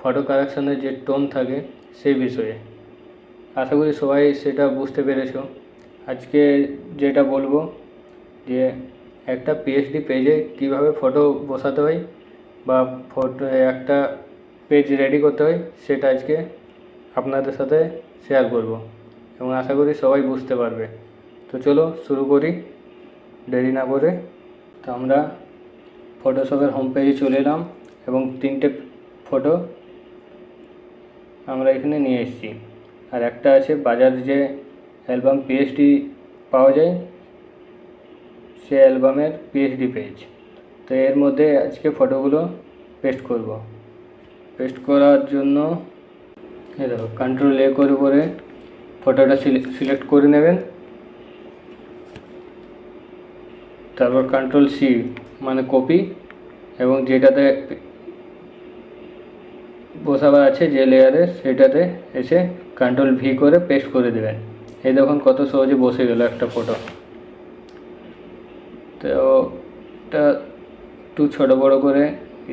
Photo কালেকশনের যে tone থাকে সেই বিষয়ে। আশা করি সবাই সেটা বুঝতে পেরেছো। আজকে যেটা বলবো যে একটা পিএইচডি পেজে কীভাবে ফটো বসাতে হয় বা ফটো একটা পেজ রেডি করতে হয় সেটা আজকে আপনাদের সাথে শেয়ার করব এবং আশা করি সবাই বুঝতে পারবে। তো চলো শুরু করি দেরি না করে। তো আমরা ফটোশপের হোম পেজে চলে এলাম এবং 3টে ফটো আমরা এখানে নিয়ে এসেছি। আর একটা আছে বাজার যে অ্যালবাম পিএইচডি পাওয়া যায় সে অ্যালবামের পিএইচডি পেজ। তো এর মধ্যে আজকে ফটোগুলো পেস্ট করব। পেস্ট করার জন্য এই দেখো কন্ট্রোল এ করে ফটোটা সিলেক্ট করে নেবেন। তারপর কন্ট্রোল সি মানে কপি, এবং যেটাতে বসাবার আছে যে লেয়ারে সেটাতে এসে কন্ট্রোল ভি করে পেস্ট করে দেবেন। এই দেখুন কত সহজে বসে গেল একটা ফটো। তো এটা একটু ছোটো বড়ো করে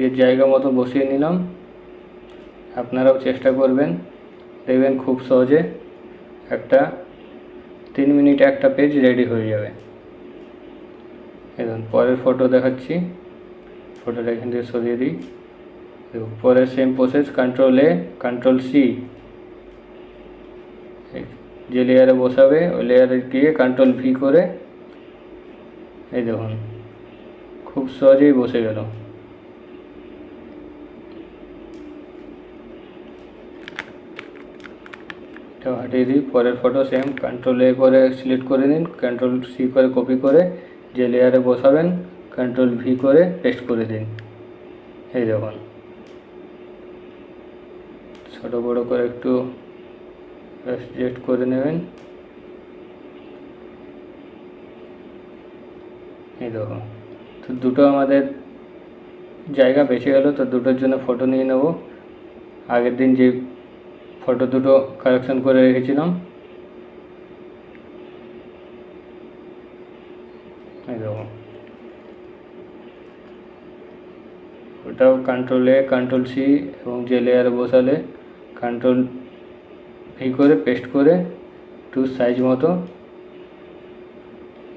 এর জায়গা মতো বসিয়ে নিলাম। আপনারাও চেষ্টা করবেন, দেখবেন খুব সহজে একটা 3 মিনিটে একটা পেজ রেডি হয়ে যাবে। এখন পরের ফটো দেখাচ্ছি। ফটোটা এখান থেকে সরিয়ে দিই। পরের সেম প্রসেস, কন্ট্রোল এ কন্ট্রোল সি, যে লেয়ারে বসাবে ওই লেয়ারে গিয়ে কন্ট্রোল ভি করে এই দেখুন খুব সহজেই বসে গেল। এটা হটিয়ে দিই। পরের ফটো সেম কন্ট্রোল এ করে সিলেক্ট করে নিন, কন্ট্রোল সি করে কপি করে যে লেয়ারে বসাবেন কন্ট্রোল ভি করে পেস্ট করে দিন। এই দেখুন ছোটো বড়ো করে একটু অ্যাডজাস্ট করে নেবেন। এই দেখুন তো দুটো আমাদের জায়গা বেঁচে গেল। তো দুটোর জন্য ফটো নিয়ে নেব। আগের দিন যে ফটো দুটো কালেকশন করে রেখেছিলাম এই দেখুন, ওটাও কন্ট্রোল এ কন্ট্রোল সি এবং যে লেয়ারে বসালে কন্ট্রোল ভি করে পেস্ট করে একটু সাইজ মতো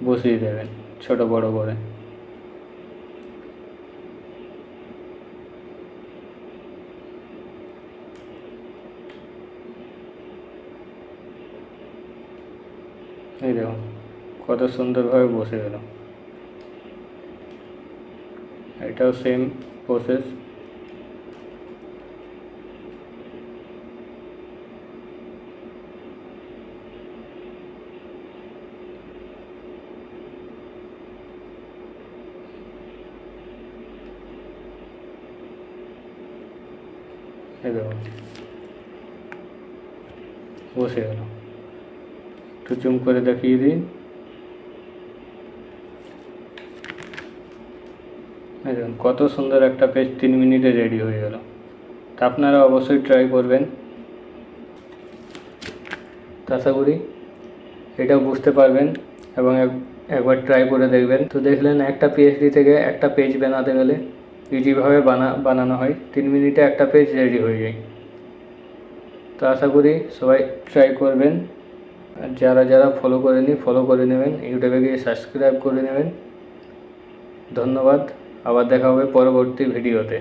বসিয়ে দেবেন ছোটো বড়ো করে। এই দেখুন কত সুন্দরভাবে বসে গেল। এটাও সেম প্রসেস। এই দেখুন বসে গেল। একটু জুম করে দেখিয়ে দিই। এই দেখুন কত সুন্দর একটা পেজ 3 মিনিটে রেডি হয়ে গেল। তা আপনারা অবশ্যই ট্রাই করবেন। তো আশা করি এটাও বুঝতে পারবেন এবং একবার ট্রাই করে দেখবেন। তো দেখলেন একটা পিএইচডি থেকে একটা পেজ বানাতে গেলে ইজিভাবে বানানো হয়, 3 মিনিটে একটা পেজ রেডি হয়ে যায়। তো আশা করি সবাই ট্রাই করবেন। আর যারা ফলো করেনি ফলো করে নেবেন, ইউটিউবে গিয়ে সাবস্ক্রাইব করে নেবেন। ধন্যবাদ। আবার দেখা হবে পরবর্তী ভিডিওতে।